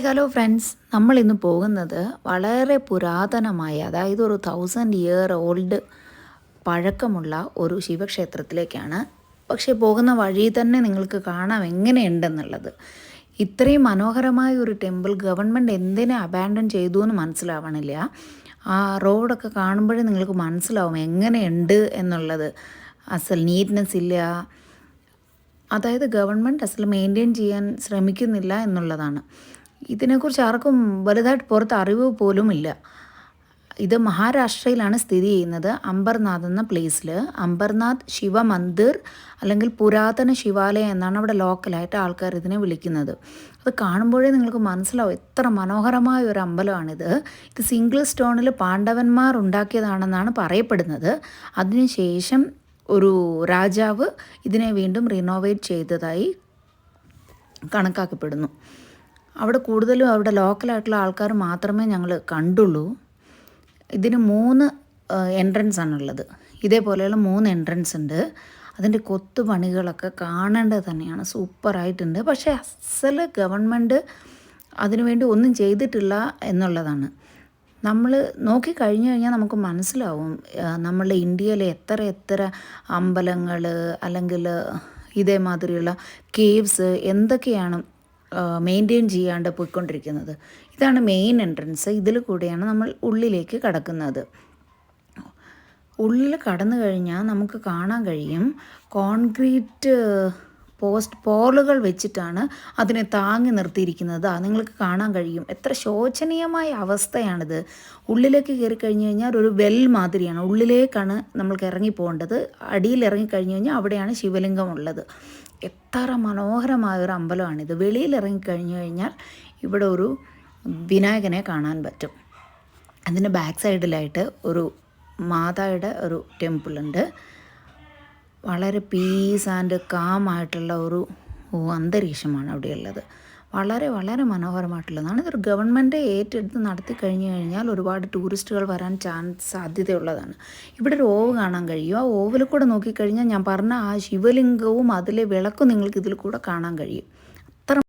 Hi hello friends, നമ്മളിന്ന് പോകുന്നത് വളരെ പുരാതനമായ, അതായത് ഒരു 1000 ഇയർ ഓൾഡ് പഴക്കമുള്ള ഒരു ശിവക്ഷേത്രത്തിലേക്കാണ്. പക്ഷേ പോകുന്ന വഴി തന്നെ നിങ്ങൾക്ക് കാണാം എങ്ങനെയുണ്ടെന്നുള്ളത്. ഇത്രയും മനോഹരമായ ഒരു ടെമ്പിൾ ഗവൺമെൻറ് എന്തിനെ അബാൻഡൺ ചെയ്തു എന്ന് മനസ്സിലാവണില്ല. ആ റോഡൊക്കെ കാണുമ്പോഴേ നിങ്ങൾക്ക് മനസ്സിലാവും എങ്ങനെയുണ്ട് എന്നുള്ളത്. അസൽ നീറ്റ്നെസ് ഇല്ല, അതായത് ഗവൺമെൻറ് അസൽ മെയിൻറ്റെയിൻ ചെയ്യാൻ ശ്രമിക്കുന്നില്ല എന്നുള്ളതാണ്. ഇതിനെക്കുറിച്ച് ആർക്കും വലുതായിട്ട് പുറത്ത് അറിവ് പോലുമില്ല. ഇത് മഹാരാഷ്ട്രയിലാണ് സ്ഥിതി ചെയ്യുന്നത്, അംബർനാഥ് എന്ന പ്ലേസിൽ. അംബർനാഥ് ശിവമന്ദിർ അല്ലെങ്കിൽ പുരാതന ശിവാലയം എന്നാണ് അവിടെ ലോക്കലായിട്ട് ആൾക്കാർ ഇതിനെ വിളിക്കുന്നത്. അത് കാണുമ്പോഴേ നിങ്ങൾക്ക് മനസ്സിലാവും എത്ര മനോഹരമായ ഒരു അമ്പലമാണിത്. ഇത് സിംഗിൾ സ്റ്റോണിൽ പാണ്ഡവന്മാർ ഉണ്ടാക്കിയതാണെന്നാണ് പറയപ്പെടുന്നത്. അതിനുശേഷം ഒരു രാജാവ് ഇതിനെ വീണ്ടും റിനോവേറ്റ് ചെയ്തതായി കണക്കാക്കപ്പെടുന്നു. അവിടെ കൂടുതലും അവിടെ ലോക്കലായിട്ടുള്ള ആൾക്കാർ മാത്രമേ ഞങ്ങൾ കണ്ടുള്ളൂ. ഇതിന് 3 എൻട്രൻസ് ആണുള്ളത്. ഇതേപോലെയുള്ള 3 എൻട്രൻസ് ഉണ്ട്. അതിൻ്റെ കൊത്തുപണികളൊക്കെ കാണേണ്ടത് തന്നെയാണ്, സൂപ്പറായിട്ടുണ്ട്. പക്ഷേ അസൽ ഗവൺമെൻറ് അതിനുവേണ്ടി ഒന്നും ചെയ്തിട്ടില്ല എന്നുള്ളതാണ്. നമ്മൾ നോക്കിക്കഴിഞ്ഞു കഴിഞ്ഞാൽ നമുക്ക് മനസ്സിലാവും നമ്മളുടെ ഇന്ത്യയിലെ എത്ര അമ്പലങ്ങൾ അല്ലെങ്കിൽ ഇതേമാതിരിയുള്ള കേവ്സ് എന്തൊക്കെയാണ് മെയിൻറ്റെയിൻ ചെയ്യാണ്ട് പോയിക്കൊണ്ടിരിക്കുന്നത്. ഇതാണ് മെയിൻ എൻട്രൻസ്. ഇതിൽ കൂടെയാണ് നമ്മൾ ഉള്ളിലേക്ക് കടക്കുന്നത്. ഉള്ളിൽ കടന്നു കഴിഞ്ഞാൽ നമുക്ക് കാണാൻ കഴിയും കോൺക്രീറ്റ് പോളുകൾ വെച്ചിട്ടാണ് അതിനെ താങ്ങി നിർത്തിയിരിക്കുന്നത്. നിങ്ങൾക്ക് കാണാൻ കഴിയും. എത്ര ശോചനീയമായ അവസ്ഥയാണിത്. ഉള്ളിലേക്ക് കയറി കഴിഞ്ഞ് കഴിഞ്ഞാൽ ഒരു വെൽ മാതിരിയാണ്. ഉള്ളിലേക്കാണ് നമ്മൾക്ക് ഇറങ്ങിപ്പോകേണ്ടത്. അടിയിൽ ഇറങ്ങിക്കഴിഞ്ഞ് കഴിഞ്ഞാൽ അവിടെയാണ് ശിവലിംഗം ഉള്ളത്. എത്ര മനോഹരമായൊരു അമ്പലമാണിത്. വെളിയിൽ ഇറങ്ങിക്കഴിഞ്ഞു കഴിഞ്ഞാൽ ഇവിടെ ഒരു വിനായകനെ കാണാൻ പറ്റും. അതിൻ്റെ ബാക്ക് സൈഡിലായിട്ട് ഒരു മാതായുടെ ഒരു ടെമ്പിളുണ്ട്. വളരെ പീസ് ആൻഡ് കാമായിട്ടുള്ള ഒരു അന്തരീക്ഷമാണ് അവിടെയുള്ളത്. വളരെ വളരെ മനോഹരമായിട്ടുള്ളതാണ്. ഇതൊരു ഗവൺമെൻറ് ഏറ്റെടുത്ത് നടത്തി കഴിഞ്ഞു കഴിഞ്ഞാൽ ഒരുപാട് ടൂറിസ്റ്റുകൾ വരാൻ സാധ്യതയുള്ളതാണ്. ഇവിടെ ഒരു ഓവ് കാണാൻ കഴിയും. ആ ഓവിൽ കൂടെ നോക്കിക്കഴിഞ്ഞാൽ ഞാൻ പറഞ്ഞ ആ ശിവലിംഗവും അതിലെ വിളക്കും നിങ്ങൾക്ക് ഇതിൽ കൂടെ കാണാൻ കഴിയും.